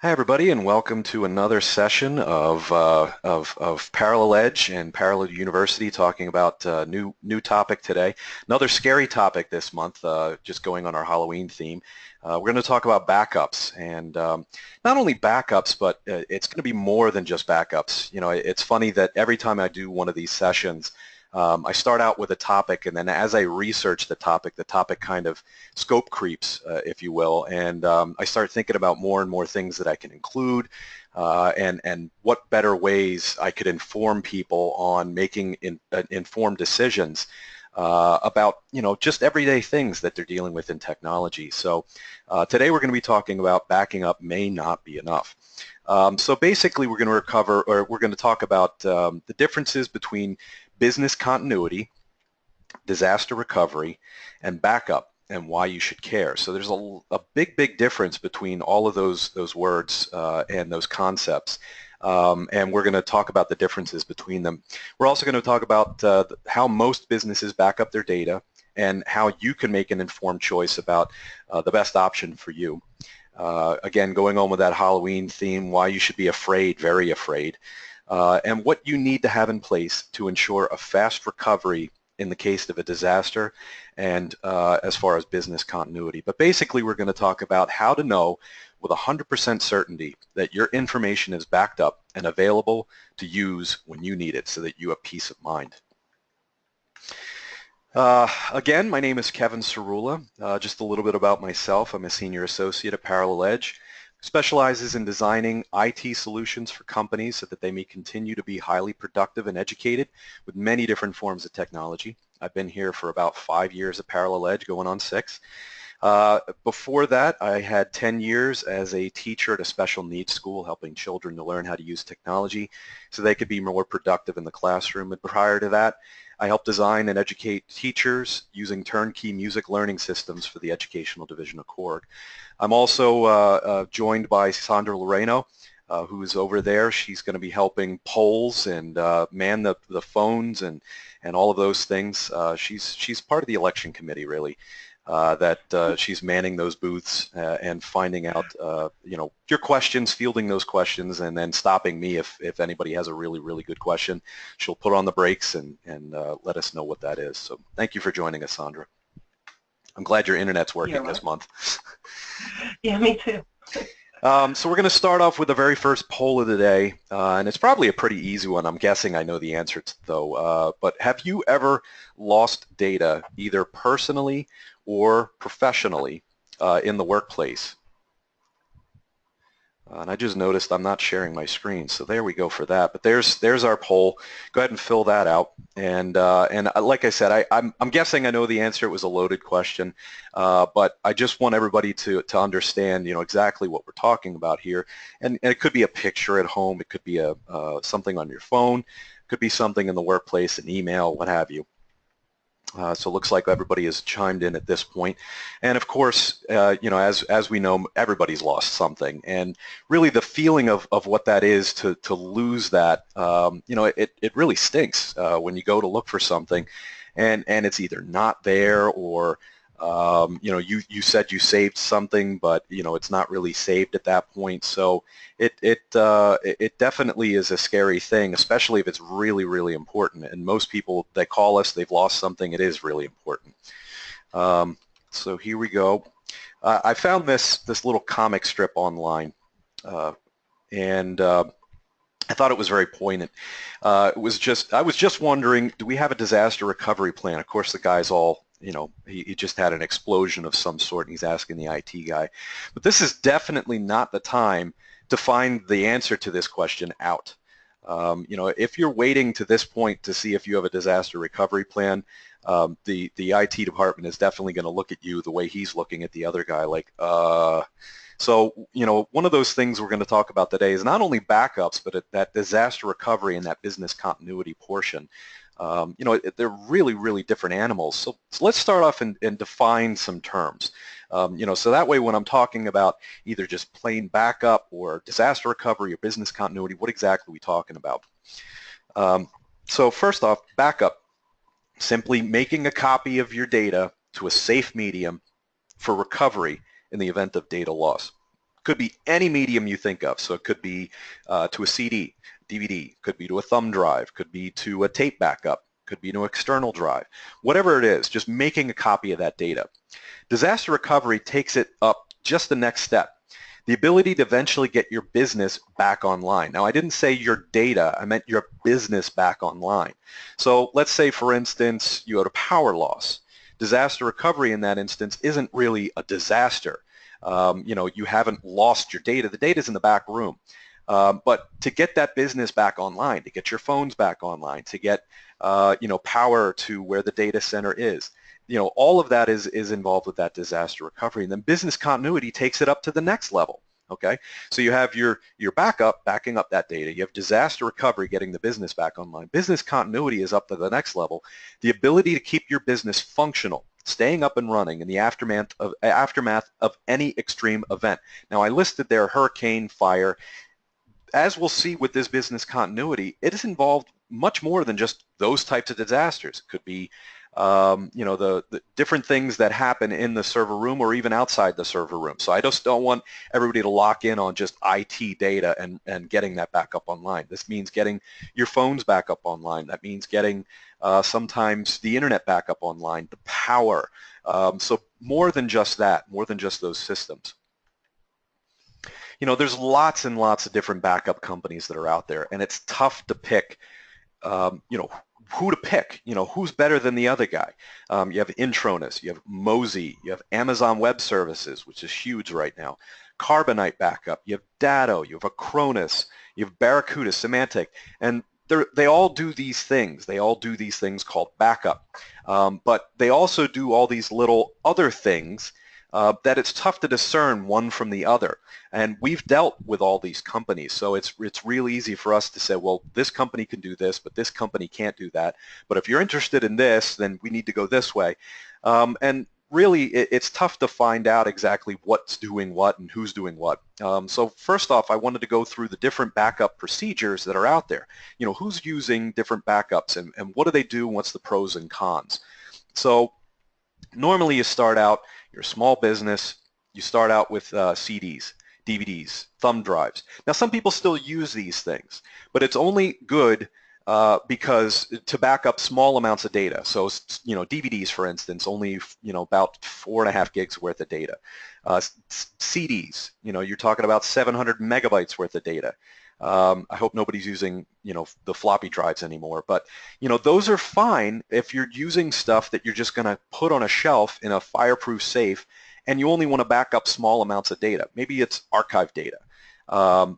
Hi, everybody, and welcome to another session of Parallel Edge and Parallel University, talking about new topic today. Another scary topic this month, just going on our Halloween theme. We're going to talk about backups, and not only backups, but it's going to be more than just backups. You know, it's funny that every time I do one of these sessions, I start out with a topic, and then as I research the topic kind of scope creeps, if you will, and I start thinking about more and more things that I can include, and what better ways I could inform people on making informed decisions about, you know, just everyday things that they're dealing with in technology. So today we're going to be talking about backing up may not be enough. So basically we're going to talk about the differences between business continuity, disaster recovery, and backup, and why you should care. So there's a big difference between all of those words and those concepts. And we're going to talk about the differences between them. We're also going to talk about how most businesses back up their data and how you can make an informed choice about the best option for you. Again, going on with that Halloween theme, why you should be afraid, very afraid, and what you need to have in place to ensure a fast recovery in the case of a disaster, and as far as business continuity. But basically, we're going to talk about how to know with 100% certainty that your information is backed up and available to use when you need it, so that you have peace of mind. Again, my name is Kevin Cerula. Just a little bit about myself. I'm a senior associate at Parallel Edge. Specializes in designing IT solutions for companies so that they may continue to be highly productive and educated with many different forms of technology. I've been here for about 5 years at Parallel Edge, going on 6. Before that, I had 10 years as a teacher at a special needs school, helping children to learn how to use technology so they could be more productive in the classroom. And prior to that, I helped design and educate teachers using turnkey music learning systems for the Educational Division of Korg. I'm also joined by Sandra Loreno, who's over there. She's going to be helping polls and man the phones and all of those things. She's part of the election committee, really. She's manning those booths and finding out, you know, your questions, fielding those questions, and then stopping me if anybody has a really good question. She'll put on the brakes and let us know what that is. So thank you for joining us, Sandra. I'm glad your internet's working this month. Yeah, me too. So we're going to start off with the very first poll of the day, and it's probably a pretty easy one. I'm guessing I know the answer to, though. But have you ever lost data, either personally or professionally, in the workplace? And I just noticed I'm not sharing my screen, so there we go for that. But there's our poll. Go ahead and fill that out. And like I said, I'm guessing I know the answer. It was a loaded question, but I just want everybody to understand, you know, exactly what we're talking about here. And it could be a picture at home. It could be a something on your phone. It could be something in the workplace, an email, what have you. So it looks like everybody has chimed in at this point. And of course, you know, as we know, everybody's lost something. And really the feeling of what that is to lose that, you know, it really stinks when you go to look for something and it's either not there, or you know, you said you saved something, but you know, it's not really saved at that point. So it definitely is a scary thing, especially if it's really important. And most people, they call us, they've lost something. It is really important. So here we go. I found this little comic strip online, and I thought it was very poignant. I was just wondering, do we have a disaster recovery plan? Of course, the guy's all, you know, he just had an explosion of some sort, and he's asking the IT guy. But this is definitely not the time to find the answer to this question out. You know, if you're waiting to this point to see if you have a disaster recovery plan, the IT department is definitely going to look at you the way he's looking at the other guy, like, So, you know, one of those things we're going to talk about today is not only backups, but that disaster recovery and that business continuity portion. You know, they're really different animals. So let's start off and define some terms. You know, so that way when I'm talking about either just plain backup or disaster recovery or business continuity, what exactly are we talking about? So first off, backup, simply making a copy of your data to a safe medium for recovery in the event of data loss. Could be any medium you think of. So it could be to a CD, DVD, could be to a thumb drive, could be to a tape backup, could be to an external drive. Whatever it is, just making a copy of that data. Disaster recovery takes it up just the next step. The ability to eventually get your business back online. Now, I didn't say your data, I meant your business back online. So let's say, for instance, you had a power loss. Disaster recovery in that instance isn't really a disaster. You haven't lost your data. The data's in the back room. But to get that business back online, to get your phones back online, to get power to where the data center is, all of that is involved with that disaster recovery. And then business continuity takes it up to the next level. Okay, so you have your backup, backing up that data. You have disaster recovery, getting the business back online. Business continuity is up to the next level. The ability to keep your business functional, staying up and running in the aftermath of any extreme event. Now, I listed there hurricane, fire. As we'll see with this business continuity, it is involved much more than just those types of disasters. It could be the different things that happen in the server room or even outside the server room. So I just don't want everybody to lock in on just IT data and getting that back up online. This means getting your phones back up online. That means getting sometimes the internet back up online, the power. So more than just that, more than just those systems. There's lots and lots of different backup companies that are out there, and it's tough to pick, who to pick, who's better than the other guy. You have Intronis, you have Mozy, you have Amazon Web Services, which is huge right now, Carbonite Backup, you have Datto, you have Acronis, you have Barracuda, Symantec, and they all do these things. They all do these things called backup, but they also do all these little other things that it's tough to discern one from the other. And we've dealt with all these companies, so it's real easy for us to say, well, this company can do this, but this company can't do that. But if you're interested in this, then we need to go this way. And really, it's tough to find out exactly what's doing what and who's doing what. So first off, I wanted to go through the different backup procedures that are out there. Who's using different backups and what do they do and what's the pros and cons. So normally you start out, you're a small business, you start out with CDs, DVDs, thumb drives. Now, some people still use these things, but it's only good because to back up small amounts of data. So, DVDs, for instance, only, about 4.5 gigs worth of data. CDs, you're talking about 700 megabytes worth of data. I hope nobody's using, the floppy drives anymore, but, those are fine if you're using stuff that you're just going to put on a shelf in a fireproof safe and you only want to back up small amounts of data. Maybe it's archive data,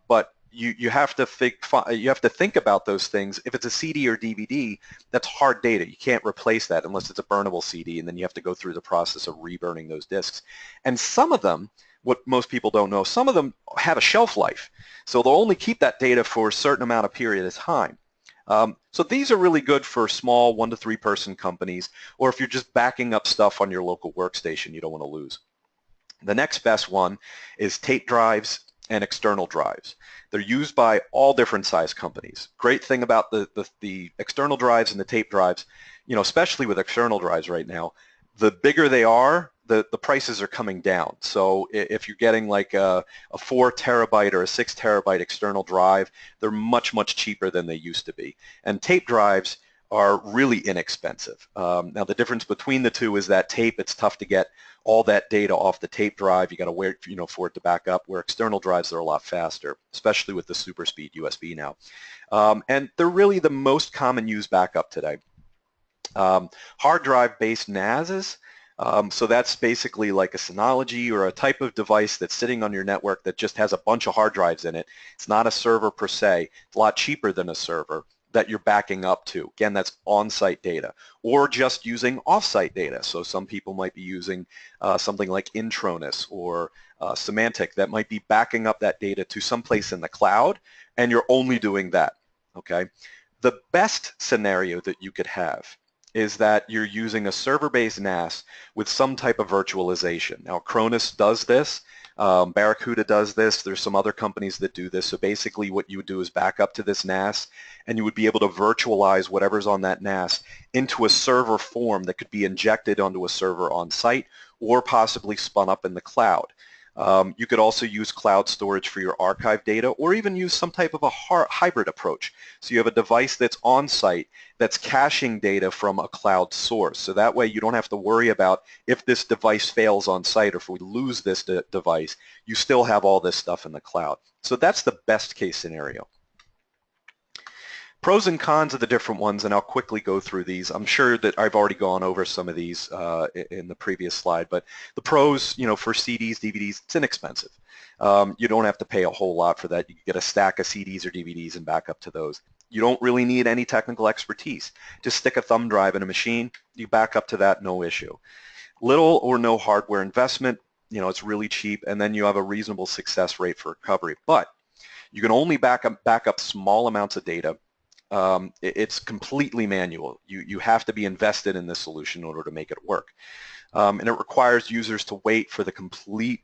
but you have to think about those things. If it's a CD or DVD, that's hard data. You can't replace that unless it's a burnable CD, and then you have to go through the process of reburning those disks. And some of them, what most people don't know, some of them have a shelf life. So they'll only keep that data for a certain amount of period of time. So these are really good for small 1 to 3 person companies, or if you're just backing up stuff on your local workstation you don't want to lose. The next best one is tape drives and external drives. They're used by all different size companies. Great thing about the external drives and the tape drives, especially with external drives right now, the bigger they are, the prices are coming down. So if you're getting like a 4 terabyte or a 6 terabyte external drive, they're much, much cheaper than they used to be. And tape drives are really inexpensive. Now the difference between the two is that tape, it's tough to get all that data off the tape drive. You got to wait, for it to back up, where external drives are a lot faster, especially with the super speed USB now. And they're really the most common used backup today. Hard drive based NASs, so that's basically like a Synology or a type of device that's sitting on your network that just has a bunch of hard drives in it. It's not a server per se. It's a lot cheaper than a server that you're backing up to. Again, that's on-site data, or just using off-site data. So some people might be using something like Intronis or Symantec that might be backing up that data to someplace in the cloud, and you're only doing that, okay? The best scenario that you could have is that you're using a server-based NAS with some type of virtualization. Now, Acronis does this. Barracuda does this. There's some other companies that do this. So basically what you would do is back up to this NAS, and you would be able to virtualize whatever's on that NAS into a server form that could be injected onto a server on site or possibly spun up in the cloud. You could also use cloud storage for your archive data, or even use some type of a hybrid approach. So you have a device that's on site that's caching data from a cloud source. So that way you don't have to worry about if this device fails on site or if we lose this device, you still have all this stuff in the cloud. So that's the best case scenario. Pros and cons of the different ones, and I'll quickly go through these. I'm sure that I've already gone over some of these in the previous slide, but the pros, for CDs, DVDs, it's inexpensive. You don't have to pay a whole lot for that. You can get a stack of CDs or DVDs and back up to those. You don't really need any technical expertise. Just stick a thumb drive in a machine, you back up to that, no issue. Little or no hardware investment, it's really cheap, and then you have a reasonable success rate for recovery. But you can only back up small amounts of data. It's completely manual. You have to be invested in this solution in order to make it work. And it requires users to wait for the complete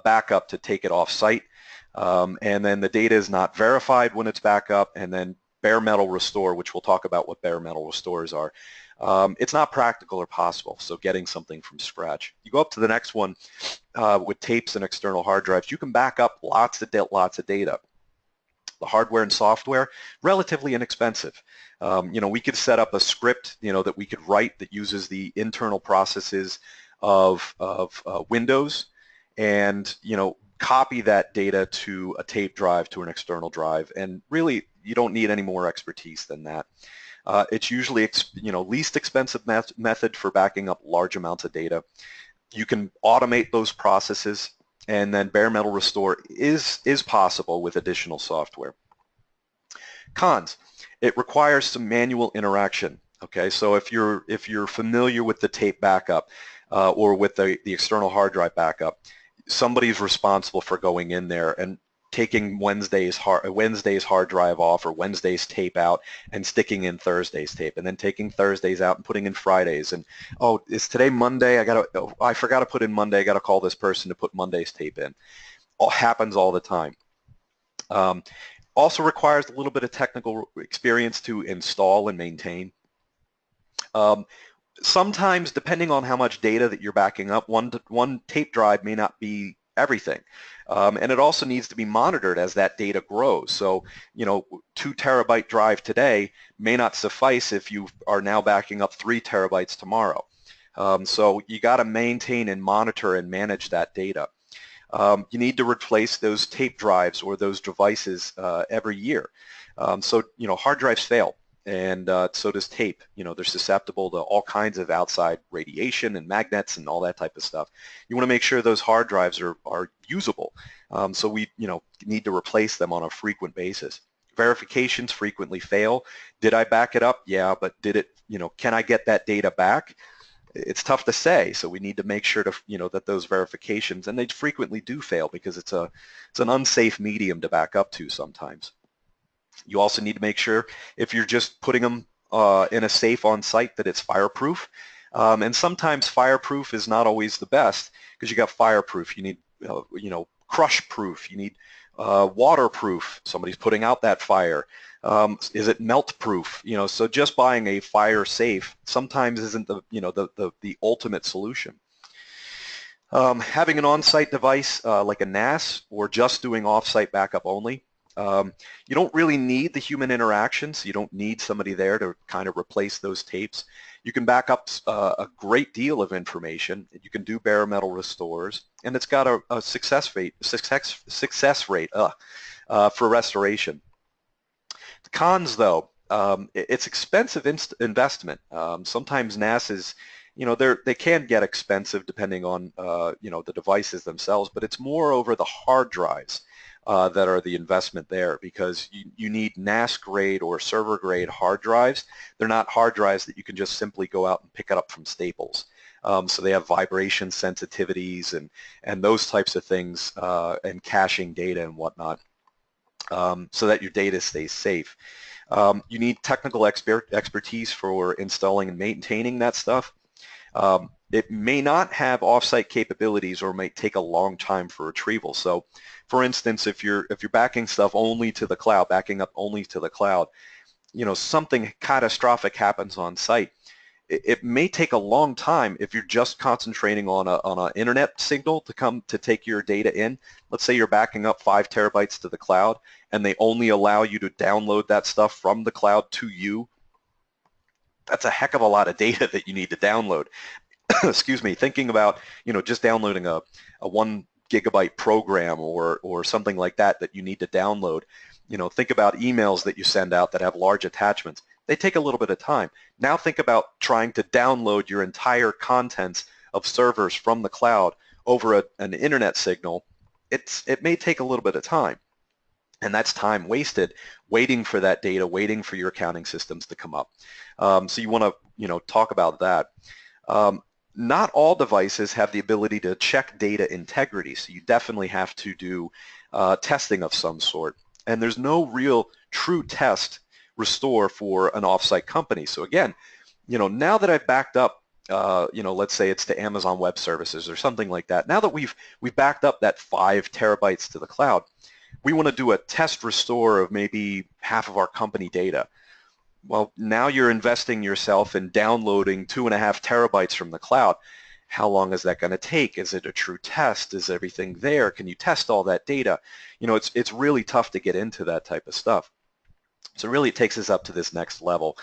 backup to take it off site. And then the data is not verified when it's back up, and then bare metal restore, which we'll talk about what bare metal restores are. It's not practical or possible, so getting something from scratch. You go up to the next one with tapes and external hard drives. You can back up lots of data. The hardware and software, relatively inexpensive. We could set up a script, that we could write that uses the internal processes of Windows, and copy that data to a tape drive, to an external drive, and really you don't need any more expertise than that. It's usually least expensive method for backing up large amounts of data. You can automate those processes, and then bare metal restore is possible with additional software. Cons: it requires some manual interaction. Okay, so if you're familiar with the tape backup or with the external hard drive backup, somebody's responsible for going in there and taking Wednesday's hard drive off, or Wednesday's tape out, and sticking in Thursday's tape, and then taking Thursday's out and putting in Fridays. And oh, is today Monday? I forgot to put in Monday. I got to call this person to put Monday's tape in. Happens all the time. Also requires a little bit of technical experience to install and maintain. Sometimes, depending on how much data that you're backing up, one tape drive may not be everything. And it also needs to be monitored as that data grows. So, 2 terabyte drive today may not suffice if you are now backing up 3 terabytes tomorrow. So you got to maintain and monitor and manage that data. You need to replace those tape drives or those devices every year. So, hard drives fail, and so does tape. They're susceptible to all kinds of outside radiation and magnets and all that type of stuff. You want to make sure those hard drives are usable. So we need to replace them on a frequent basis. Verifications frequently fail. Did I back it up? Yeah, but did it, can I get that data back? It's tough to say, so we need to make sure to, that those verifications, and they frequently do fail because it's an unsafe medium to back up to sometimes. You also need to make sure, if you're just putting them in a safe on site, that it's fireproof. And sometimes fireproof is not always the best, because you got fireproof, you need crush proof, you need waterproof. Somebody's putting out that fire. Is it melt proof? So just buying a fire safe sometimes isn't the ultimate solution. Having an on-site device like a NAS, or just doing off-site backup only, you don't really need the human interaction, so you don't need somebody there to kind of replace those tapes. You can back up a great deal of information. You can do bare metal restores, and it's got a success rate for restoration. The cons, though, it's expensive investment. Sometimes NAS is, they can get expensive depending on the devices themselves, but it's more over the hard drives that are the investment there, because you need NAS grade or server grade hard drives. They're not hard drives that you can just simply go out and pick it up from Staples. So they have vibration sensitivities and those types of things, and caching data and whatnot, so that your data stays safe. You need technical expertise for installing and maintaining that stuff. It may not have offsite capabilities, or might take a long time for retrieval. So, for instance, if you're backing stuff only to the cloud, backing up only to the cloud, something catastrophic happens on site, it may take a long time if you're just concentrating on an internet signal to take your data in. Let's say you're backing up 5 terabytes to the cloud and they only allow you to download that stuff from the cloud to you. That's a heck of a lot of data that you need to download. Excuse me, thinking about, just downloading a 1 gigabyte program or something like that you need to download. Think about emails that you send out that have large attachments. They take a little bit of time. Now think about trying to download your entire contents of servers from the cloud over an internet signal. It may take a little bit of time. And that's time wasted waiting for that data, waiting for your accounting systems to come up. So you want to, talk about that. Not all devices have the ability to check data integrity, so you definitely have to do testing of some sort. And there's no real true test restore for an offsite company. So again, now that I've backed up, let's say it's to Amazon Web Services or something like that. Now that we've backed up that 5 terabytes to the cloud, we want to do a test restore of maybe half of our company data. Well, now you're investing yourself in downloading 2.5 terabytes from the cloud. How long is that going to take? Is it a true test? Is everything there? Can you test all that data? It's really tough to get into that type of stuff. So really it takes us up to this next level,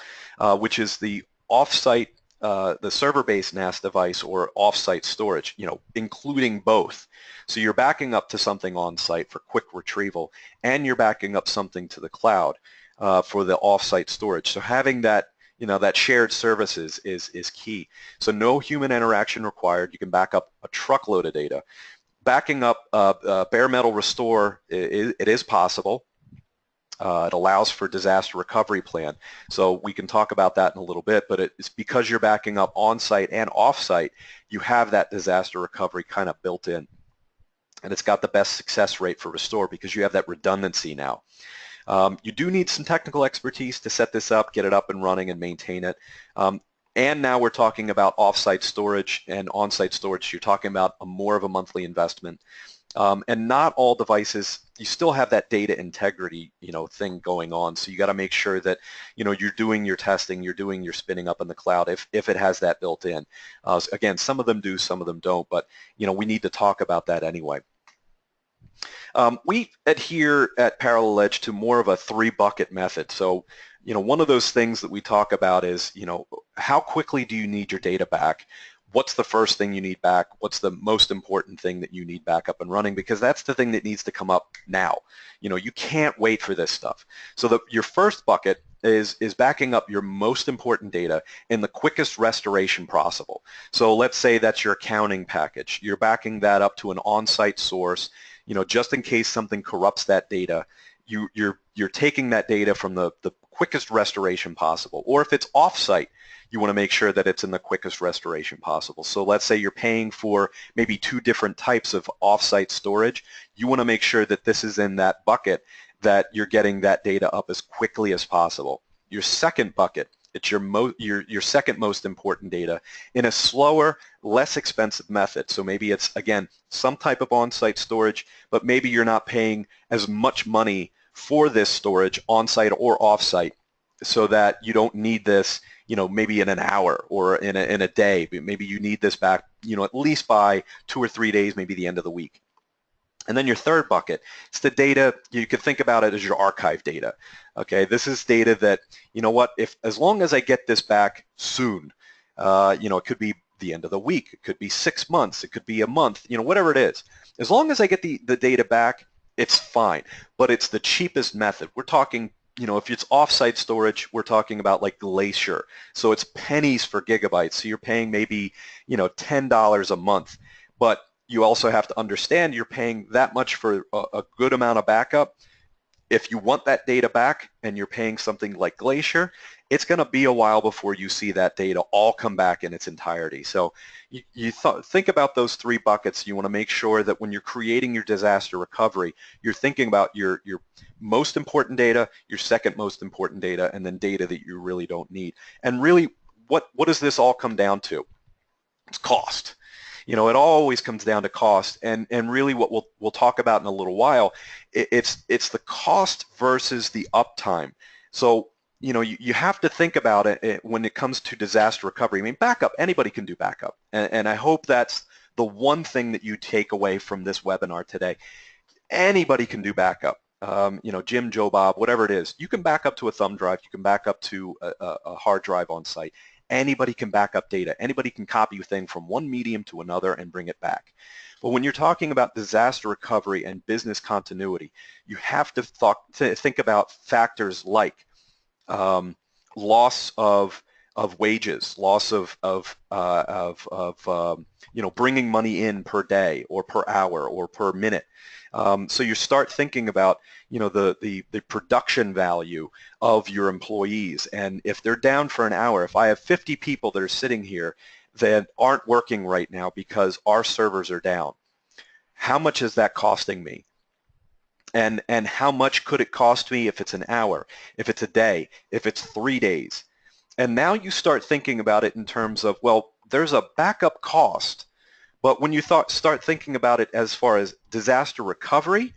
which is the offsite, the server-based NAS device or offsite storage, including both. So you're backing up to something on site for quick retrieval, and you're backing up something to the cloud for the offsite storage. So having that, that shared services is key. So no human interaction required. You can back up a truckload of data. Backing up bare metal restore, it is possible. It allows for disaster recovery plan. So we can talk about that in a little bit, but it's because you're backing up on-site and off-site, you have that disaster recovery kind of built in. And it's got the best success rate for restore because you have that redundancy now. You do need some technical expertise to set this up, get it up and running and maintain it. And now we're talking about off-site storage and on-site storage. You're talking about more of a monthly investment. And not all devices, you still have that data integrity, thing going on. So you got to make sure that, you're doing your testing, you're doing your spinning up in the cloud if it has that built in. Again, some of them do, some of them don't, but, we need to talk about that anyway. We adhere at Parallel Edge to more of a 3-bucket method. So, one of those things that we talk about is, how quickly do you need your data back? What's the first thing you need back? What's the most important thing that you need back up and running? Because that's the thing that needs to come up now. You can't wait for this stuff. So your first bucket is backing up your most important data in the quickest restoration possible. So let's say that's your accounting package. You're backing that up to an on-site source, just in case something corrupts that data. You're taking that data from the quickest restoration possible. Or if it's off-site, you want to make sure that it's in the quickest restoration possible. So let's say you're paying for maybe 2 different types of off-site storage. You want to make sure that this is in that bucket, that you're getting that data up as quickly as possible. Your second bucket, it's your second most important data in a slower, less expensive method. So maybe it's, again, some type of on-site storage, but maybe you're not paying as much money for this storage on-site or off-site, so that you don't need this, maybe in an hour or in a day. Maybe you need this back, at least by 2 or 3 days, maybe the end of the week. And then your third bucket, it's the data, you could think about it as your archive data. Okay, this is data that, as long as I get this back soon, it could be the end of the week, it could be 6 months, it could be a month, whatever it is. As long as I get the data back, it's fine, but it's the cheapest method. We're talking, if it's off-site storage, we're talking about like Glacier. So it's pennies for gigabytes. So you're paying maybe, $10 a month. But you also have to understand you're paying that much for a good amount of backup. If you want that data back and you're paying something like Glacier, it's going to be a while before you see that data all come back in its entirety. So think about those 3 buckets. You want to make sure that when you're creating your disaster recovery, you're thinking about your most important data, your second most important data, and then data that you really don't need. And really, what does this all come down to? It's cost. It always comes down to cost, and really what we'll talk about in a little while, it's the cost versus the uptime. So you have to think about it when it comes to disaster recovery. I mean, backup, anybody can do backup. And I hope that's the one thing that you take away from this webinar today. Anybody can do backup. Jim, Joe, Bob, whatever it is. You can back up to a thumb drive. You can back up to a hard drive on site. Anybody can back up data. Anybody can copy a thing from one medium to another and bring it back. But when you're talking about disaster recovery and business continuity, you have to think about factors like loss of wages, loss of bringing money in per day or per hour or per minute. So you start thinking about the production value of your employees, and if they're down for an hour, if I have 50 people that are sitting here that aren't working right now because our servers are down, how much is that costing me? And how much could it cost me if it's an hour, if it's a day, if it's 3 days? And now you start thinking about it in terms of, well, there's a backup cost, but when you start thinking about it as far as disaster recovery,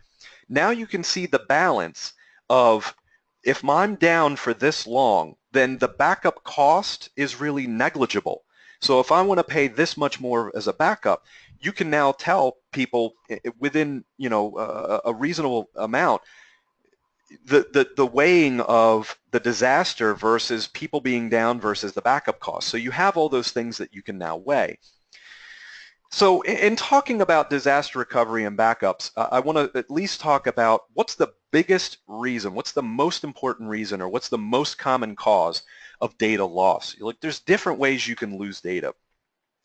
now you can see the balance of, if I'm down for this long, then the backup cost is really negligible. So if I want to pay this much more as a backup, you can now tell people within a reasonable amount the weighing of the disaster versus people being down versus the backup cost. So you have all those things that you can now weigh. So in talking about disaster recovery and backups, I want to at least talk about what's the biggest reason, what's the most important reason, or what's the most common cause of data loss. Like, there's different ways you can lose data.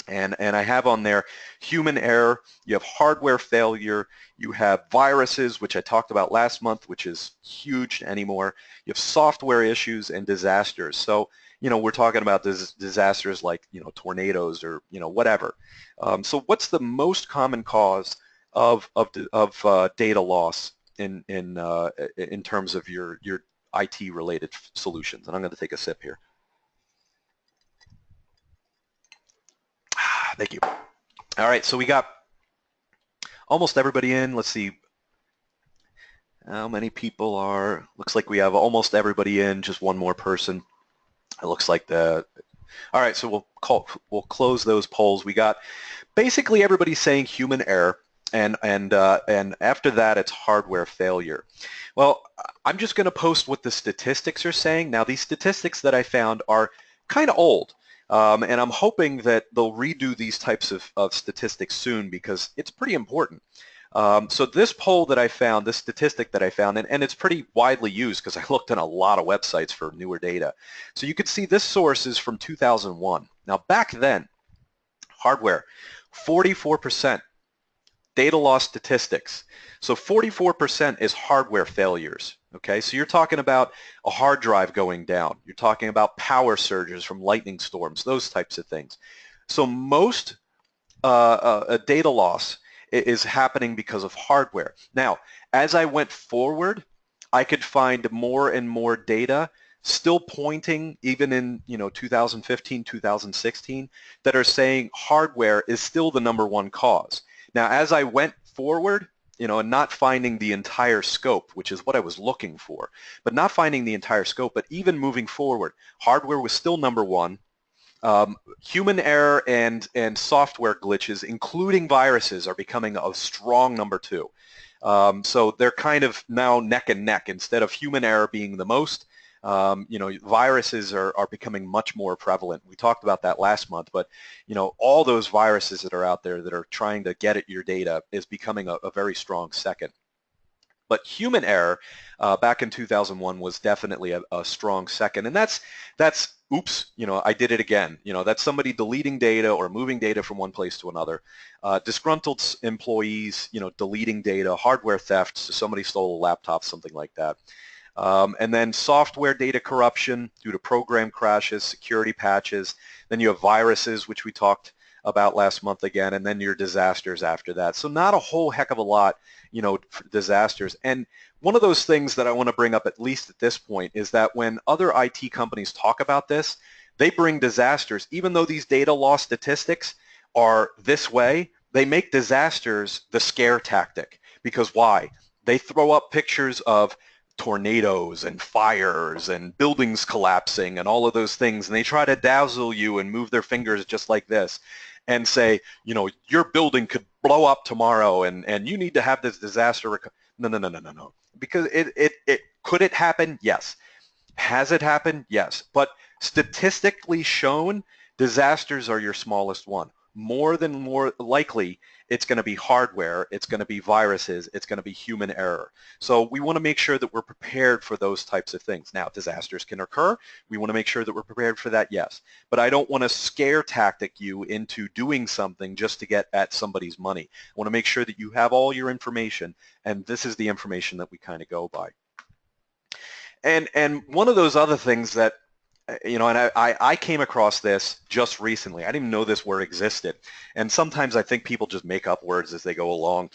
And I have on there human error, you have hardware failure, you have viruses, which I talked about last month, which is huge anymore. You have software issues and disasters. So, we're talking about disasters like, tornadoes or, whatever. So what's the most common cause of data loss in terms of your IT related solutions? And I'm going to take a sip here. Thank you. All right, so we got almost everybody in. Let's see how many people are. Looks like we have almost everybody in, just one more person. It looks like all right, so we'll close those polls. We got basically everybody saying human error, and after that it's hardware failure. Well, I'm just going to post what the statistics are saying. Now, these statistics that I found are kind of old. And I'm hoping that they'll redo these types of statistics soon, because it's pretty important. So this poll that I found, this statistic that I found, and it's pretty widely used because I looked at a lot of websites for newer data. So you can see this source is from 2001. Now, back then, hardware, 44%. Data loss statistics. So 44% is hardware failures. Okay, so you're talking about a hard drive going down. You're talking about power surges from lightning storms, those types of things. So most data loss is happening because of hardware. Now, as I went forward, I could find more and more data still pointing, even in 2015, 2016, that are saying hardware is still the #1 cause. Now, as I went forward, and not finding the entire scope, which is what I was looking for, but not finding the entire scope, but even moving forward, hardware was still #1. Human error and software glitches, including viruses, are becoming a strong #2. So they're kind of now neck and neck. Instead of human error being the most, viruses are becoming much more prevalent. We talked about that last month, but all those viruses that are out there that are trying to get at your data is becoming a very strong second. But human error back in 2001 was definitely a strong second, and that's oops, I did it again. That's somebody deleting data or moving data from one place to another. Disgruntled employees, deleting data, hardware theft, so somebody stole a laptop, something like that. And then software data corruption due to program crashes, security patches. Then you have viruses, which we talked about last month again, and then your disasters after that. So not a whole heck of a lot, for disasters. And one of those things that I want to bring up, at least at this point, is that when other IT companies talk about this, they bring disasters. Even though these data loss statistics are this way, they make disasters the scare tactic. Because why? They throw up pictures of tornadoes and fires and buildings collapsing and all of those things, and they try to dazzle you and move their fingers just like this and say, your building could blow up tomorrow and you need to have this disaster. No, no, no, no, no, no. Because could it happen? Yes. Has it happened? Yes. But statistically shown, disasters are your smallest one. More likely, it's going to be hardware, it's going to be viruses, it's going to be human error. So we want to make sure that we're prepared for those types of things. Now, disasters can occur. We want to make sure that we're prepared for that, yes. But I don't want to scare tactic you into doing something just to get at somebody's money. I want to make sure that you have all your information, and this is the information that we kind of go by. And one of those other things that, and I came across this just recently. I didn't even know this word existed. And sometimes I think people just make up words as they go along.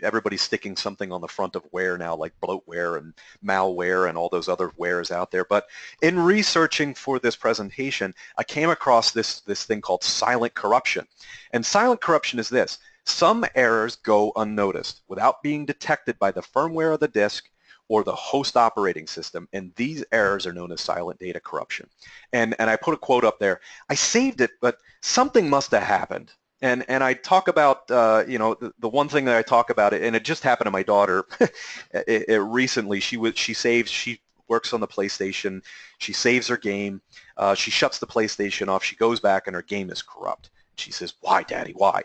Everybody's sticking something on the front of ware now, like bloatware and malware and all those other wares out there. But in researching for this presentation, I came across this thing called silent corruption. And silent corruption is this. Some errors go unnoticed without being detected by the firmware of the disk or the host operating system, and these errors are known as silent data corruption. And I put a quote up there. I saved it, but something must have happened. And I talk about, the one thing that I talk about, and it just happened to my daughter recently. She works on the PlayStation. She saves her game. She shuts the PlayStation off. She goes back, and her game is corrupt. She says, "Why, Daddy, why?"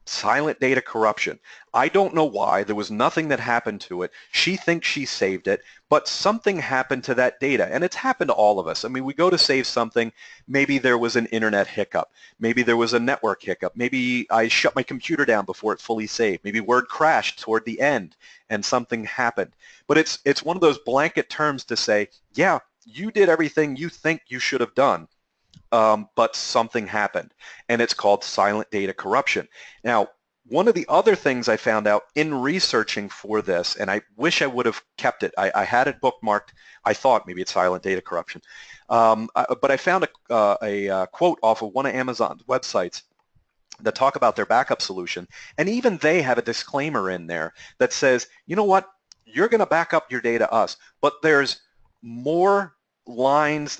Silent data corruption. I don't know why. There was nothing that happened to it. She thinks she saved it, but something happened to that data, and it's happened to all of us. I mean, we go to save something. Maybe there was an internet hiccup. Maybe there was a network hiccup. Maybe I shut my computer down before it fully saved. Maybe Word crashed toward the end, and something happened. But it's one of those blanket terms to say, yeah, you did everything you think you should have done. But something happened, and it's called silent data corruption. Now, one of the other things I found out in researching for this, and I wish I would have kept it. I had it bookmarked. I thought maybe it's silent data corruption. But I found a quote off of one of Amazon's websites that talk about their backup solution, and even they have a disclaimer in there that says, you know what, you're going to back up your data us, but there's more lines,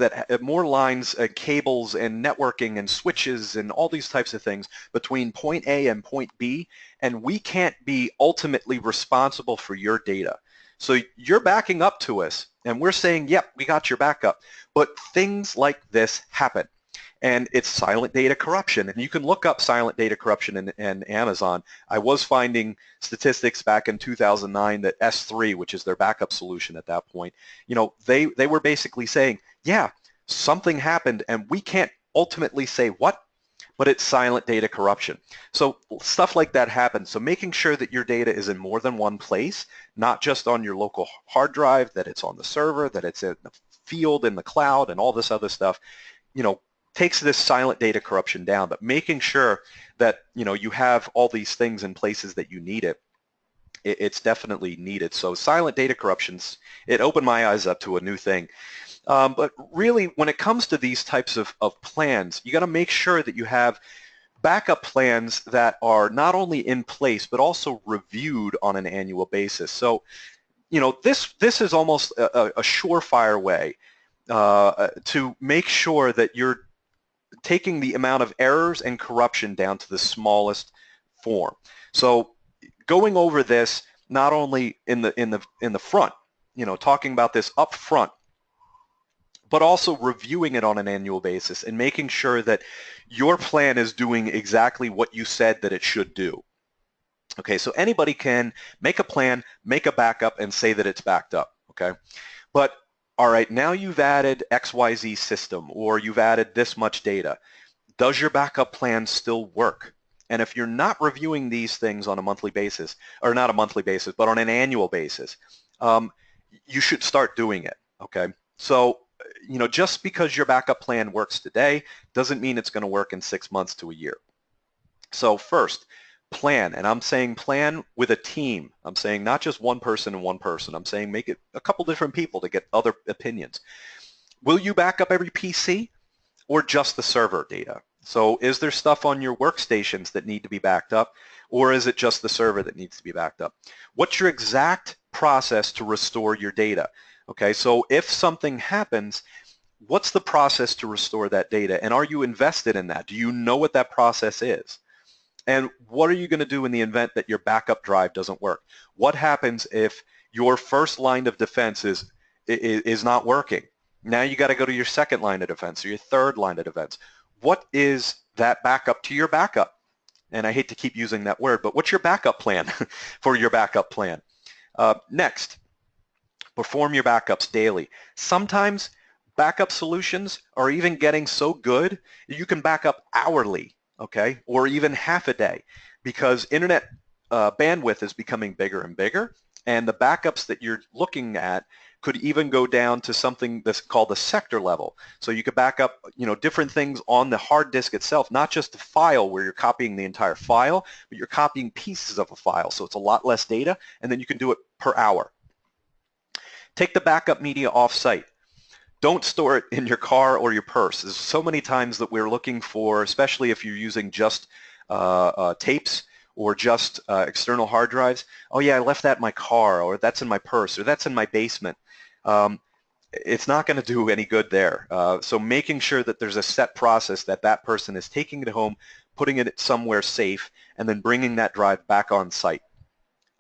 cables and networking and switches and all these types of things between point A and point B, and we can't be ultimately responsible for your data. So you're backing up to us, and we're saying, yep, we got your backup, but things like this happen. And it's silent data corruption. And you can look up silent data corruption in Amazon. I was finding statistics back in 2009 that S3, which is their backup solution at that point, they were basically saying, yeah, something happened and we can't ultimately say what, but it's silent data corruption. So stuff like that happens. So making sure that your data is in more than one place, not just on your local hard drive, that it's on the server, that it's in the field, in the cloud, and all this other stuff, takes this silent data corruption down. But making sure that you have all these things in places that you need it's definitely needed. So silent data corruptions, it opened my eyes up to a new thing. But really, when it comes to these types of plans, you got to make sure that you have backup plans that are not only in place but also reviewed on an annual basis. So this is almost a surefire way to make sure that you're taking the amount of errors and corruption down to the smallest form. So going over this not only in the front, talking about this up front, but also reviewing it on an annual basis and making sure that your plan is doing exactly what you said that it should do. Okay, so anybody can make a plan, make a backup, and say that it's backed up, okay? But all right, now you've added XYZ system, or you've added this much data. Does your backup plan still work? And if you're not reviewing these things on a monthly basis, or not a monthly basis, but on an annual basis, you should start doing it, okay? So, just because your backup plan works today doesn't mean it's going to work in 6 months to a year. So first, plan, and I'm saying plan with a team. I'm saying not just one person and one person. I'm saying make it a couple different people to get other opinions. Will you back up every PC or just the server data? So is there stuff on your workstations that need to be backed up, or is it just the server that needs to be backed up? What's your exact process to restore your data. Okay, so if something happens, what's the process to restore that data? And are you invested in that? Do you know what that process is? And what are you going to do in the event that your backup drive doesn't work? What happens if your first line of defense is not working? Now you got to go to your second line of defense or your third line of defense. What is that backup to your backup? And I hate to keep using that word, but what's your backup plan for your backup plan? Next, perform your backups daily. Sometimes backup solutions are even getting so good that you can back up hourly, okay, or even half a day, because internet bandwidth is becoming bigger and bigger, and the backups that you're looking at could even go down to something that's called the sector level. So you could back up, different things on the hard disk itself, not just the file where you're copying the entire file, but you're copying pieces of a file. So it's a lot less data, and then you can do it per hour. Take the backup media off-site. Don't store it in your car or your purse. There's so many times that we're looking for, especially if you're using just tapes or just external hard drives. Oh yeah, I left that in my car, or that's in my purse, or that's in my basement. It's not going to do any good there. So making sure that there's a set process that that person is taking it home, putting it somewhere safe, and then bringing that drive back on site.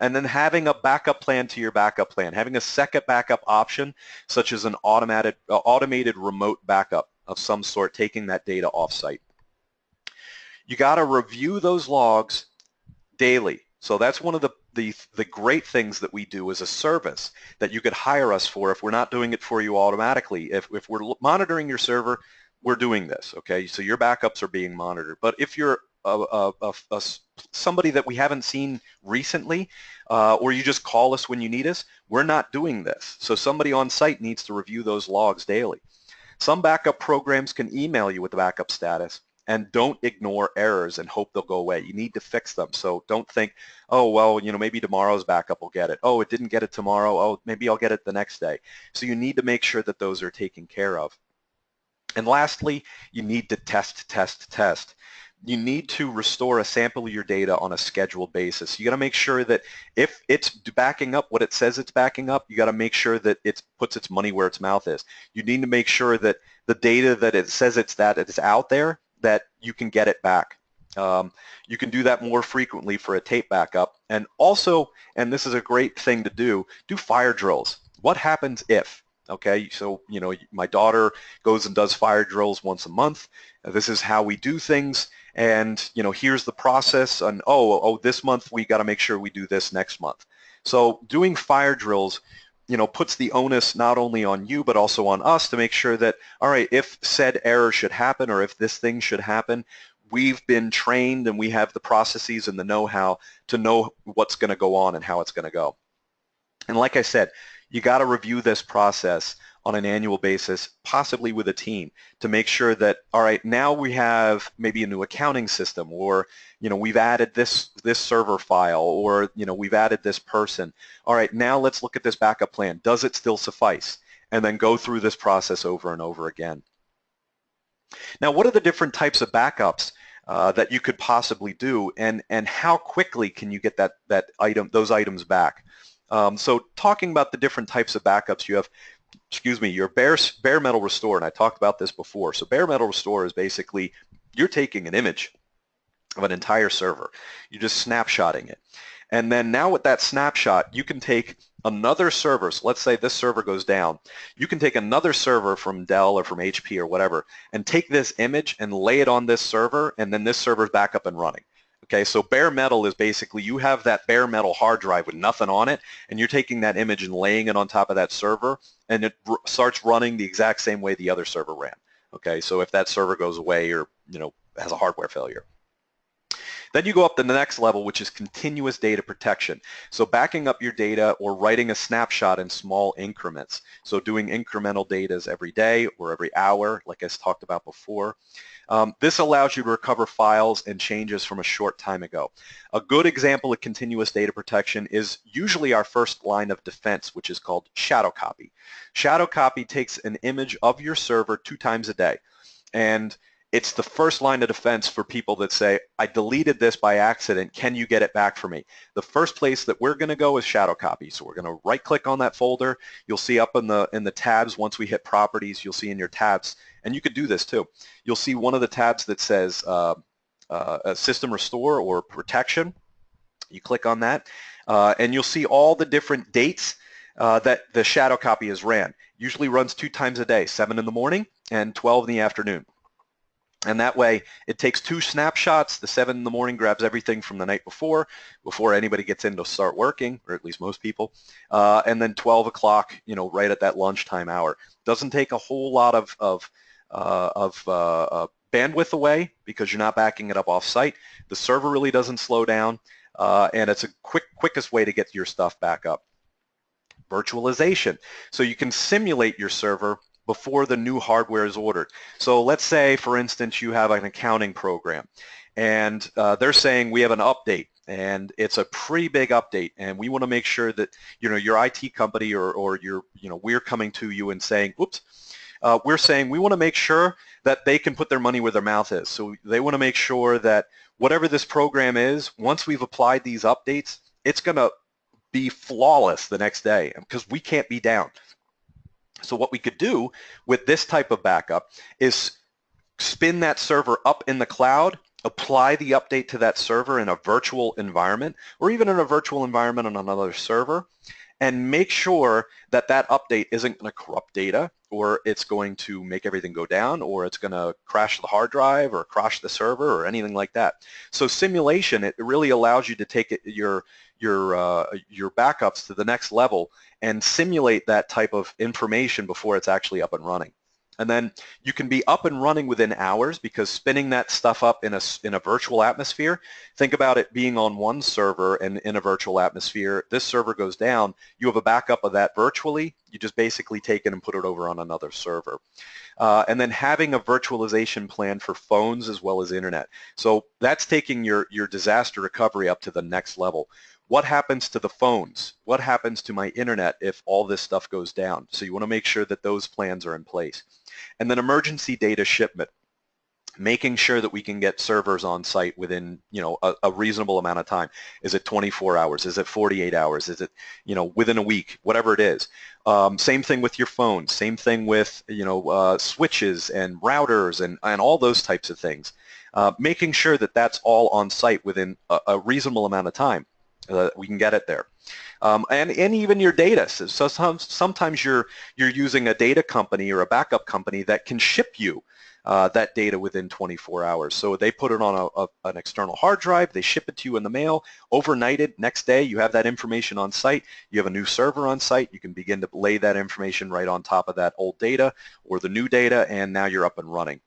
And then having a backup plan to your backup plan, having a second backup option, such as an automated remote backup of some sort, taking that data off-site. You got to review those logs daily. So that's one of the great things that we do as a service that you could hire us for if we're not doing it for you automatically. If we're monitoring your server, we're doing this, okay? So your backups are being monitored. But if you're somebody that we haven't seen recently, or you just call us when you need us, we're not doing this. So somebody on site needs to review those logs daily. Some backup programs can email you with the backup status, and don't ignore errors and hope they'll go away. You need to fix them. So don't think, oh, well, maybe tomorrow's backup will get it. Oh, it didn't get it tomorrow. Oh, maybe I'll get it the next day. So you need to make sure that those are taken care of. And lastly, you need to test. You need to restore a sample of your data on a scheduled basis. You got to make sure that if it's backing up what it says it's backing up, you got to make sure that it puts its money where its mouth is. You need to make sure that the data that it says it's out there, that you can get it back. You can do that more frequently for a tape backup. And also, and this is a great thing to do fire drills. What happens if? Okay, so my daughter goes and does fire drills once a month. This is how we do things, and here's the process. And oh, this month we got to make sure we do this next month. So doing fire drills, puts the onus not only on you but also on us to make sure that, all right, if said error should happen or if this thing should happen, we've been trained and we have the processes and the know-how to know what's going to go on and how it's going to go. And like I said, you got to review this process on an annual basis, possibly with a team, to make sure that, all right, now we have maybe a new accounting system, or we've added this server file, or we've added this person. All right, now let's look at this backup plan. Does it still suffice? And then go through this process over and over again. Now, what are the different types of backups that you could possibly do, and how quickly can you get those items back? So talking about the different types of backups, you have, your bare metal restore, and I talked about this before. So bare metal restore is basically you're taking an image of an entire server. You're just snapshotting it. And then now with that snapshot, you can take another server. So let's say this server goes down. You can take another server from Dell or from HP or whatever and take this image and lay it on this server, and then this server's back up and running. Okay, so bare metal is basically you have that bare metal hard drive with nothing on it, and you're taking that image and laying it on top of that server, and it starts running the exact same way the other server ran. Okay, so if that server goes away or has a hardware failure. Then you go up to the next level, which is continuous data protection. So backing up your data or writing a snapshot in small increments. So doing incremental data every day or every hour, like I talked about before. This allows you to recover files and changes from a short time ago. A good example of continuous data protection is usually our first line of defense, which is called shadow copy. Shadow copy takes an image of your server 2 times a day, and it's the first line of defense for people that say, I deleted this by accident, can you get it back for me? The first place that we're going to go is shadow copy. So we're going to right click on that folder. You'll see up in the tabs, once we hit properties, you'll see in your tabs, and you could do this too, you'll see one of the tabs that says system restore or protection. You click on that, and you'll see all the different dates that the shadow copy is ran. Usually runs 2 times a day, 7 in the morning and 12 in the afternoon. And that way, it takes 2 snapshots. The 7 in the morning grabs everything from the night before anybody gets in to start working, or at least most people. And then 12 o'clock, right at that lunchtime hour. Doesn't take a whole lot of bandwidth away because you're not backing it up off-site. The server really doesn't slow down, and it's a quickest way to get your stuff back up. Virtualization. So you can simulate your server before the new hardware is ordered. So let's say, for instance, you have an accounting program, and they're saying we have an update, and it's a pretty big update, and we want to make sure that your IT company or your we're coming to you and saying, oops, we're saying we want to make sure that they can put their money where their mouth is. So they want to make sure that whatever this program is, once we've applied these updates, it's going to be flawless the next day because we can't be down. So what we could do with this type of backup is spin that server up in the cloud, apply the update to that server in a virtual environment or even in a virtual environment on another server, and make sure that that update isn't going to corrupt data, or it's going to make everything go down, or it's going to crash the hard drive or crash the server or anything like that. So simulation, it really allows you to take your backups to the next level and simulate that type of information before it's actually up and running. And then you can be up and running within hours because spinning that stuff up in a virtual atmosphere, think about it being on one server and in a virtual atmosphere. This server goes down, you have a backup of that virtually, you just basically take it and put it over on another server. And then having a virtualization plan for phones as well as internet. So that's taking your disaster recovery up to the next level. What happens to the phones? What happens to my internet if all this stuff goes down? So you want to make sure that those plans are in place. And then emergency data shipment, making sure that we can get servers on site within a reasonable amount of time. Is it 24 hours? Is it 48 hours? Is it within a week? Whatever it is. Same thing with your phones. Same thing with switches and routers and all those types of things. Making sure that that's all on site within a reasonable amount of time. We can get it there. And even your data. So sometimes you're using a data company or a backup company that can ship you that data within 24 hours. So they put it on an external hard drive, they ship it to you in the mail, overnighted, next day you have that information on site, you have a new server on site, you can begin to lay that information right on top of that old data or the new data, and now you're up and running.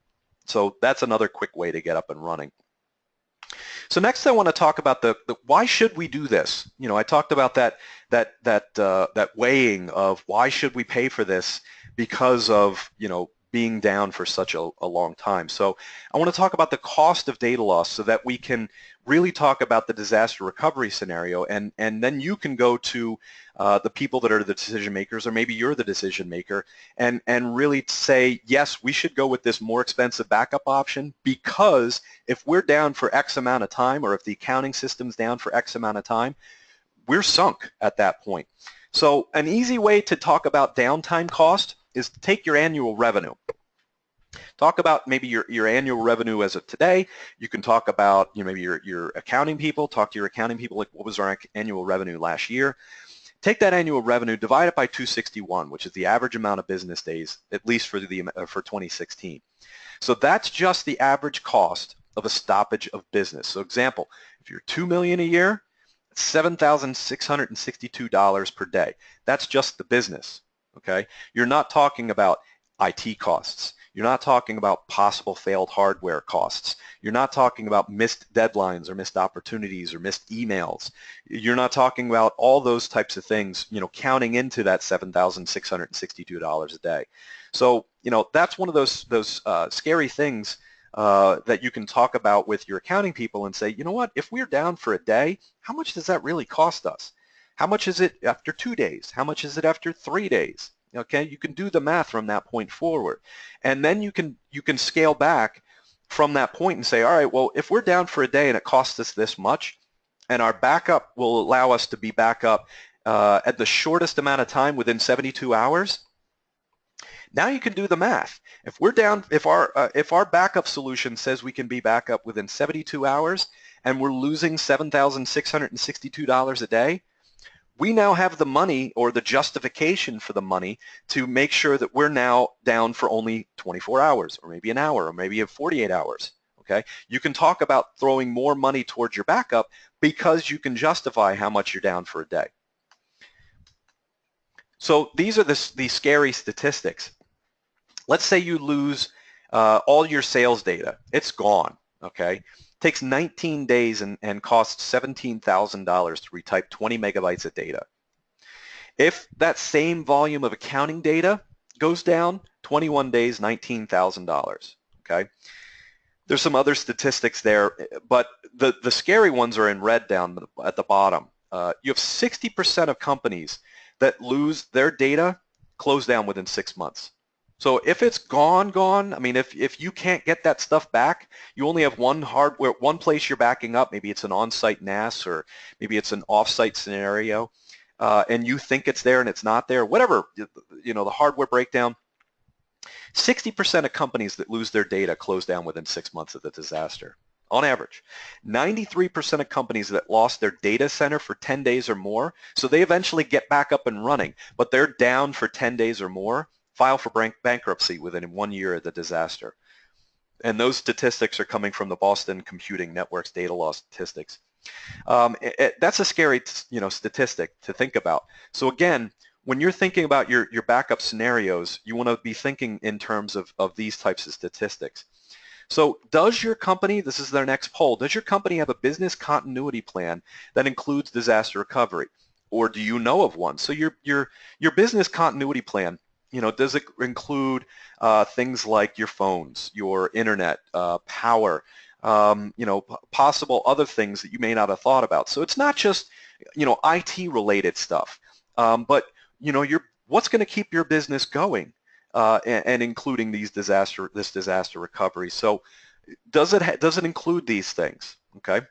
So that's another quick way to get up and running. So next I want to talk about the why should we do this? I talked about that weighing of why should we pay for this because of being down for such a long time. So I want to talk about the cost of data loss so that we can really talk about the disaster recovery scenario, and then you can go to the people that are the decision makers, or maybe you're the decision maker, and really say, yes, we should go with this more expensive backup option because if we're down for X amount of time, or if the accounting system's down for X amount of time, we're sunk at that point. So an easy way to talk about downtime cost is to take your annual revenue. Talk about maybe your annual revenue as of today. You can talk about maybe your accounting people. Talk to your accounting people like, what was our annual revenue last year? Take that annual revenue, divide it by 261, which is the average amount of business days, at least for 2016. So that's just the average cost of a stoppage of business. So example, if you're $2 million a year, it's $7,662 per day. That's just the business. Okay, you're not talking about IT costs. You're not talking about possible failed hardware costs. You're not talking about missed deadlines or missed opportunities or missed emails. You're not talking about all those types of things, counting into that $7,662 a day. So, that's one of those scary things that you can talk about with your accounting people and say, you know what, if we're down for a day, how much does that really cost us? How much is it after 2 days? How much is it after 3 days? Okay, you can do the math from that point forward. And then you can scale back from that point and say, all right, well, if we're down for a day and it costs us this much, and our backup will allow us to be back up at the shortest amount of time within 72 hours, now you can do the math. If we're down, if our backup solution says we can be back up within 72 hours and we're losing $7,662 a day, we now have the money or the justification for the money to make sure that we're now down for only 24 hours or maybe an hour or maybe 48 hours. Okay? You can talk about throwing more money towards your backup because you can justify how much you're down for a day. So these are the scary statistics. Let's say you lose all your sales data. It's gone, okay? Takes 19 days and costs $17,000 to retype 20 megabytes of data. If that same volume of accounting data goes down, 21 days, $19,000, okay? There's some other statistics there, but the scary ones are in red down at the bottom. You have 60% of companies that lose their data close down within 6 months. So if it's gone, I mean, if you can't get that stuff back, you only have one place you're backing up, maybe it's an on-site NAS or maybe it's an off-site scenario, and you think it's there and it's not there, whatever, you know, the hardware breakdown, 60% of companies that lose their data close down within 6 months of the disaster. On average, 93% of companies that lost their data center for 10 days or more, so they eventually get back up and running, but they're down for 10 days or more, file for bankruptcy within 1 year of the disaster. And those statistics are coming from the Boston Computing Network's data loss statistics. That's a scary, you know, statistic to think about. So again, when you're thinking about your backup scenarios, you want to be thinking in terms of these types of statistics. So does your company, this is their next poll, does your company have a business continuity plan that includes disaster recovery? Or do you know of one? So your business continuity plan, you know, does it include things like your phones, your internet, power, you know, possible other things that you may not have thought about? So it's not just, you know, IT related stuff, but, you know, what's going to keep your business going? And including this disaster recovery. So does it include these things? Okay.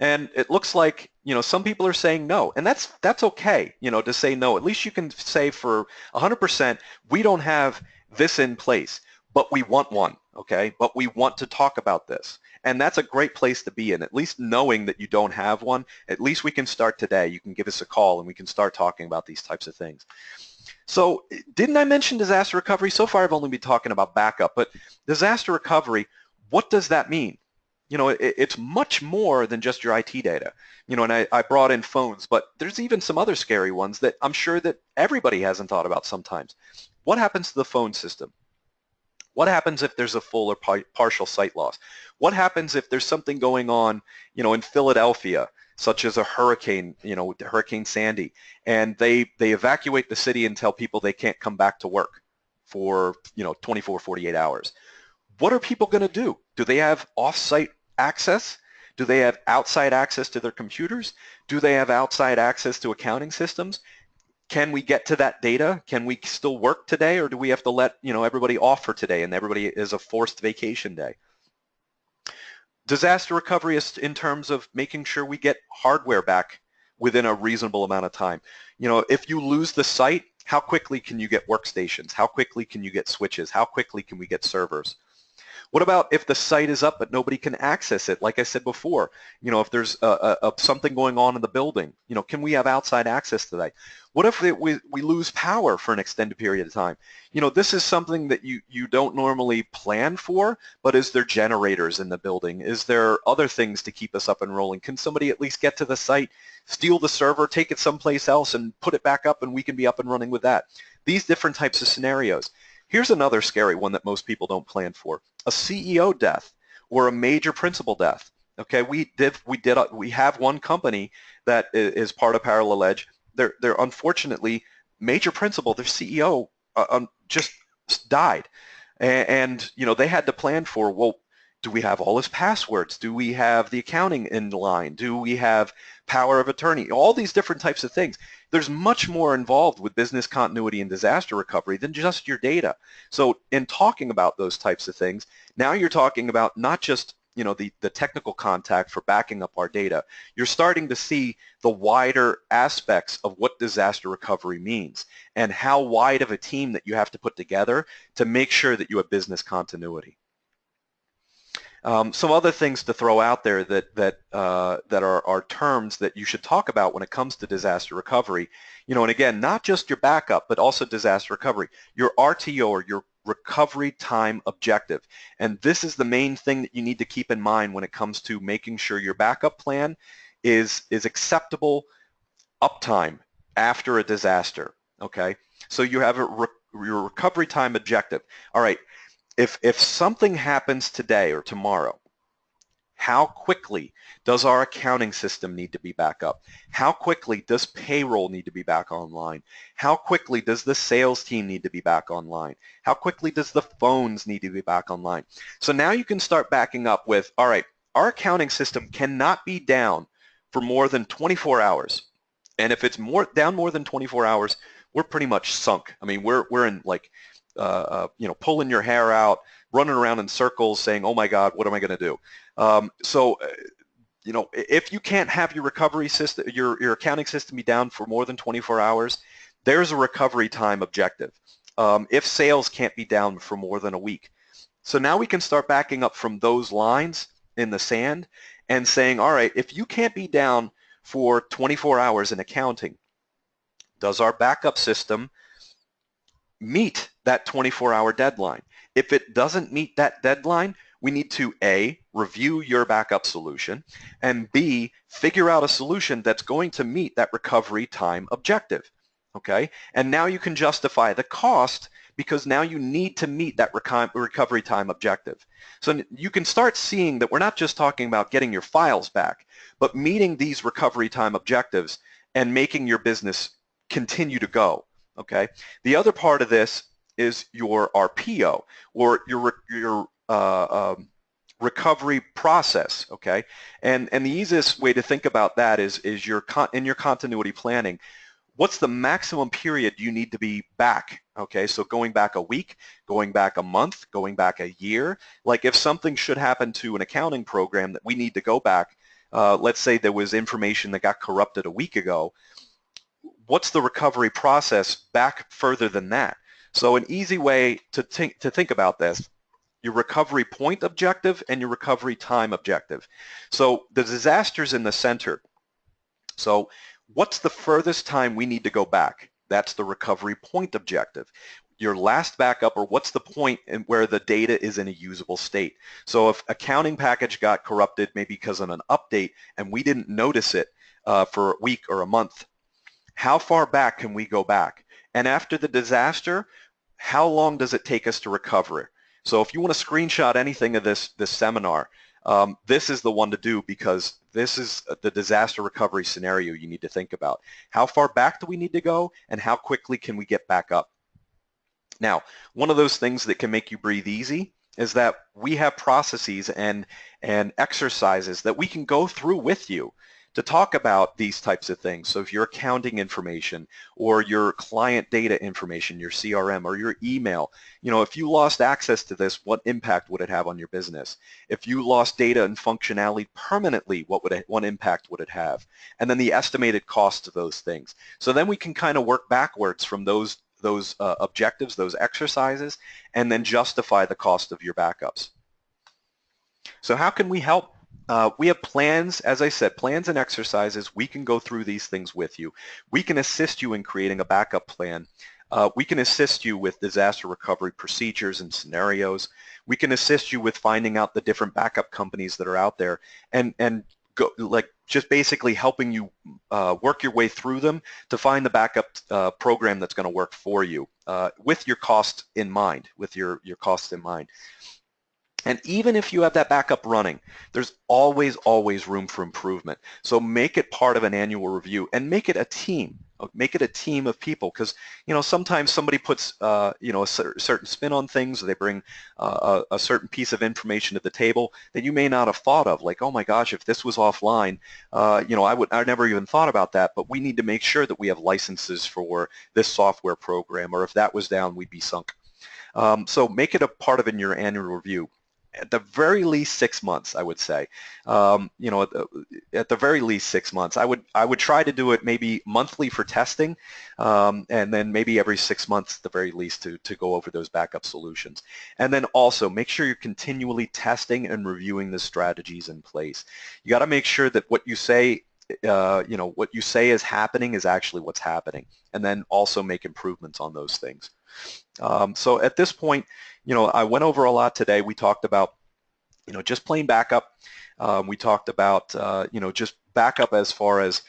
And it looks like, you know, some people are saying no, and that's okay, you know, to say no. At least you can say for 100%, we don't have this in place, but we want one, okay? But we want to talk about this. And that's a great place to be in, at least knowing that you don't have one. At least we can start today. You can give us a call and we can start talking about these types of things. So didn't I mention disaster recovery? So far I've only been talking about backup, but disaster recovery, what does that mean? You know, it's much more than just your IT data. You know, and I brought in phones, but there's even some other scary ones that I'm sure that everybody hasn't thought about sometimes. What happens to the phone system? What happens if there's a full or partial site loss? What happens if there's something going on, you know, in Philadelphia, such as a hurricane, you know, Hurricane Sandy, and they evacuate the city and tell people they can't come back to work for, you know, 24, 48 hours. What are people going to do? Do they have off-site access? Do they have outside access to their computers? Do they have outside access to accounting systems? Can we get to that data? Can we still work today, or do we have to let, you know, everybody off for today and everybody is a forced vacation day? Disaster recovery is in terms of making sure we get hardware back within a reasonable amount of time. You know, if you lose the site, how quickly can you get workstations? How quickly can you get switches? How quickly can we get servers? What about if the site is up but nobody can access it? Like I said before, you know, if there's something going on in the building, you know, can we have outside access to that? What if we lose power for an extended period of time? You know, this is something that you don't normally plan for, but is there generators in the building? Is there other things to keep us up and rolling? Can somebody at least get to the site, steal the server, take it someplace else and put it back up and we can be up and running with that? These different types of scenarios. Here's another scary one that most people don't plan for: a CEO death or a major principal death. Okay, we have one company that is part of Parallel Edge. They're unfortunately major principal, their CEO just died, and you know they had to plan for, well, do we have all his passwords? Do we have the accounting in line? Do we have power of attorney? All these different types of things. There's much more involved with business continuity and disaster recovery than just your data. So in talking about those types of things, now you're talking about not just the technical contact for backing up our data. You're starting to see the wider aspects of what disaster recovery means and how wide of a team that you have to put together to make sure that you have business continuity. Some other things to throw out there that are terms that you should talk about when it comes to disaster recovery. And again, not just your backup, but also disaster recovery. Your RTO, or your recovery time objective. And this is the main thing that you need to keep in mind when it comes to making sure your backup plan is acceptable uptime after a disaster. Okay, so you have your recovery time objective. All right. If something happens today or tomorrow, how quickly does our accounting system need to be back up? How quickly does payroll need to be back online? How quickly does the sales team need to be back online? How quickly does the phones need to be back online? So now you can start backing up with, all right, our accounting system cannot be down for more than 24 hours. And if it's down more than 24 hours, we're pretty much sunk. I mean, we're in like, pulling your hair out, running around in circles saying, oh my God, what am I going to do? If you can't have your recovery system, your accounting system be down for more than 24 hours, there's a recovery time objective. If sales can't be down for more than a week. So now we can start backing up from those lines in the sand and saying, all right, if you can't be down for 24 hours in accounting, does our backup system meet that 24-hour deadline? If it doesn't meet that deadline, we need to A, review your backup solution, and B, figure out a solution that's going to meet that recovery time objective. Okay? And now you can justify the cost because now you need to meet that recovery time objective. So you can start seeing that we're not just talking about getting your files back, but meeting these recovery time objectives and making your business continue to go. Okay. The other part of this is your RPO, or your recovery process. Okay. And the easiest way to think about that is in your continuity planning, what's the maximum period you need to be back? Okay. So going back a week, going back a month, going back a year. Like if something should happen to an accounting program that we need to go back, let's say there was information that got corrupted a week ago. What's the recovery process back further than that? So an easy way to think about this, your recovery point objective and your recovery time objective. So the disaster's in the center. So what's the furthest time we need to go back? That's the recovery point objective. Your last backup, or what's the point where the data is in a usable state? So if accounting package got corrupted maybe because of an update and we didn't notice it for a week or a month, how far back can we go back? And after the disaster, how long does it take us to recover? So if you want to screenshot anything of this seminar, this is the one to do, because this is the disaster recovery scenario you need to think about. How far back do we need to go, and how quickly can we get back up? Now, one of those things that can make you breathe easy is that we have processes and exercises that we can go through with you to talk about these types of things. So if your accounting information or your client data information, your CRM or your email, if you lost access to this, what impact would it have on your business? If you lost data and functionality permanently, what impact would it have? And then the estimated cost of those things. So then we can kind of work backwards from those objectives, those exercises, and then justify the cost of your backups. So how can we help? We have plans, as I said, plans and exercises. We can go through these things with you. We can assist you in creating a backup plan. We can assist you with disaster recovery procedures and scenarios. We can assist you with finding out the different backup companies that are out there and go, like, just basically helping you work your way through them to find the backup program that's going to work for you with your cost in mind, with your costs in mind. And even if you have that backup running, there's always room for improvement. So make it part of an annual review and make it a team. Make it a team of people, because sometimes somebody puts a certain spin on things, or they bring a certain piece of information to the table that you may not have thought of, like, oh my gosh, if this was offline, I never even thought about that, but we need to make sure that we have licenses for this software program, or if that was down, we'd be sunk. So make it a part of in your annual review. At the very least 6 months, I would say. At the very least 6 months. I would try to do it maybe monthly for testing, and then maybe every 6 months at the very least to go over those backup solutions. And then also make sure you're continually testing and reviewing the strategies in place. You got to make sure that what you say what you say is happening is actually what's happening, and then also make improvements on those things. So at this point, I went over a lot today. We talked about, just plain backup. We talked about, just backup as far as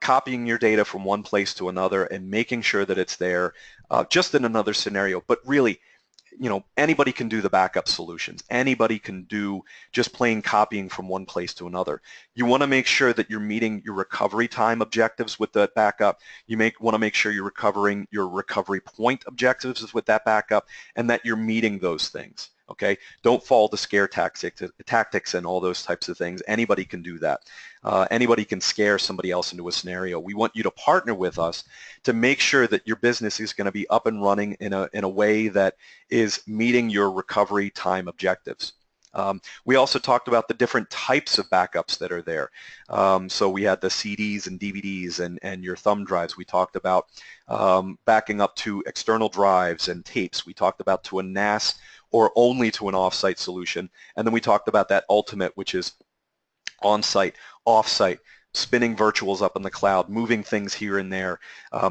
copying your data from one place to another and making sure that it's there, just in another scenario. But really, anybody can do the backup solutions. Anybody can do just plain copying from one place to another. You want to make sure that you're meeting your recovery time objectives with that backup. You want to make sure you're recovering your recovery point objectives with that backup, and that you're meeting those things. Okay, don't fall to scare tactics and all those types of things. Anybody can do that. Anybody can scare somebody else into a scenario. We want you to partner with us to make sure that your business is going to be up and running in a way that is meeting your recovery time objectives. We also talked about the different types of backups that are there. So we had the CDs and DVDs and your thumb drives. We talked about backing up to external drives and tapes. We talked about to a NAS or only to an off-site solution. And then we talked about that ultimate, which is on-site, off-site, spinning virtuals up in the cloud, moving things here and there,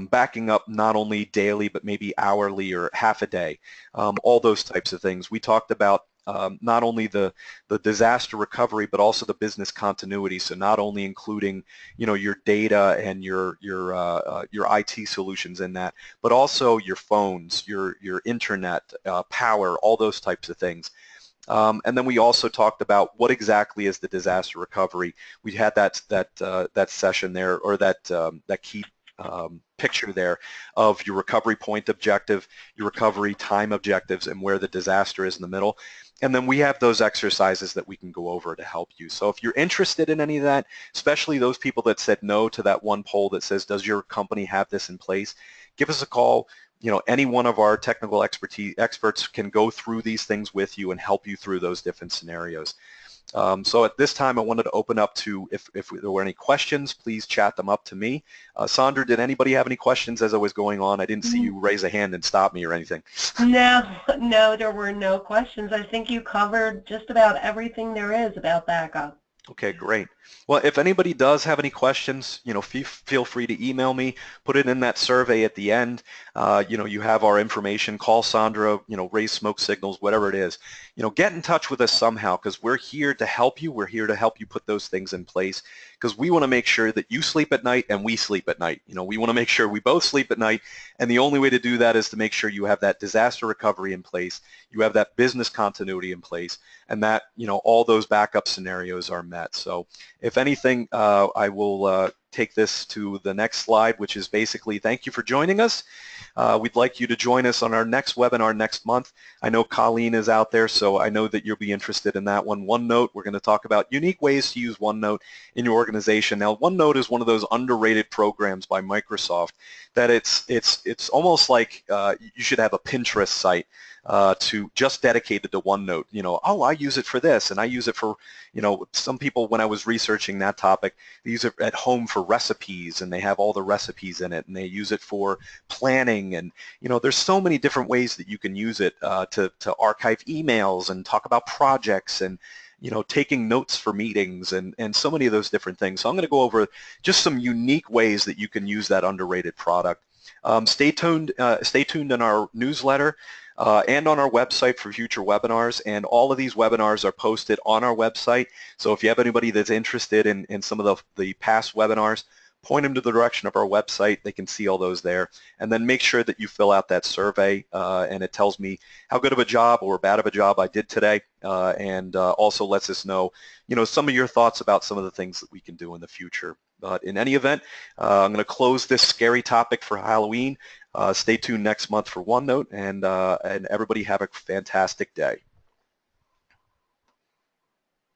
backing up not only daily but maybe hourly or half a day, all those types of things. We talked about not only the disaster recovery, but also the business continuity. So not only including, your data and your IT solutions in that, but also your phones, your internet, power, all those types of things. And then we also talked about what exactly is the disaster recovery. We had that session there, or that key picture there of your recovery point objective, your recovery time objectives, and where the disaster is in the middle. And then we have those exercises that we can go over to help you. So if you're interested in any of that, especially those people that said no to that one poll that says, does your company have this in place? Give us a call. Any one of our technical experts can go through these things with you and help you through those different scenarios. So at this time, I wanted to open up to, if there were any questions, please chat them up to me. Sandra, did anybody have any questions as I was going on? I didn't see you raise a hand and stop me or anything. No, there were no questions. I think you covered just about everything there is about backup. Okay, great. Well, if anybody does have any questions, feel free to email me, put it in that survey at the end. You have our information, call Sandra, raise smoke signals, whatever it is. Get in touch with us somehow, because we're here to help you. We're here to help you put those things in place, because we want to make sure that you sleep at night and we sleep at night. We want to make sure we both sleep at night, and the only way to do that is to make sure you have that disaster recovery in place, you have that business continuity in place, and that, all those backup scenarios are met. So if anything, I will take this to the next slide, which is basically thank you for joining us. We'd like you to join us on our next webinar next month. I know Colleen is out there, so I know that you'll be interested in that one. OneNote, we're going to talk about unique ways to use OneNote in your organization. Now, OneNote is one of those underrated programs by Microsoft that it's almost like you should have a Pinterest site to just dedicated to OneNote. Oh, I use it for this, and I use it for, some people, when I was researching that topic, they use it at home for recipes, and they have all the recipes in it, and they use it for planning, and there's so many different ways that you can use it to archive emails and talk about projects and taking notes for meetings and so many of those different things. So I'm going to go over just some unique ways that you can use that underrated product. Stay tuned in our newsletter and on our website for future webinars, and all of these webinars are posted on our website. So if you have anybody that's interested in some of the past webinars, point them to the direction of our website. They can see all those there. And then make sure that you fill out that survey, and it tells me how good of a job or bad of a job I did today, and also lets us know, some of your thoughts about some of the things that we can do in the future. But in any event, I'm going to close this scary topic for Halloween. Stay tuned next month for OneNote, and everybody have a fantastic day.